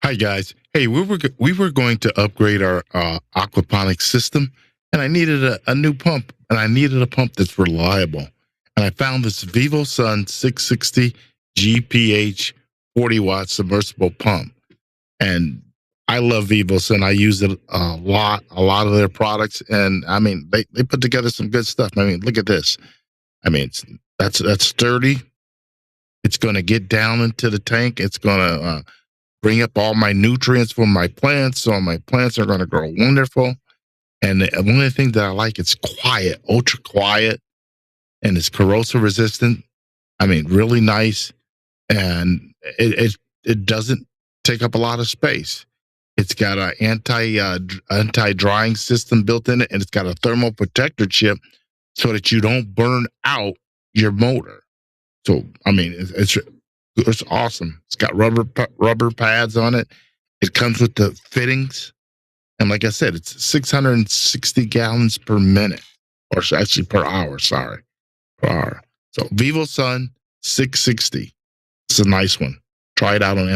Hi guys. Hey, we were going to upgrade our aquaponics system, and I needed a new pump, and I needed a pump that's reliable. And I found this VIVOSUN 660GPH 40W Submersible Pump, and I love VIVOSUN. I use it a lot of their products, and I mean they put together some good stuff. I mean, look at this. I mean, that's sturdy. It's going to get down into the tank. It's going to bring up all my nutrients for my plants, so my plants are going to grow wonderful. And one of the things that I like, it's quiet, ultra quiet, and it's corrosion resistant. I mean, really nice, and it doesn't take up a lot of space. It's got an anti drying system built in it, and it's got a thermal protector chip so that you don't burn out your motor. So I mean, it's awesome. It's got rubber pads on it. It comes with the fittings. And like I said, it's 660 gallons per minute, or actually per hour, sorry, per hour. So VIVOSUN 660. It's a nice one. Try it out on Amazon.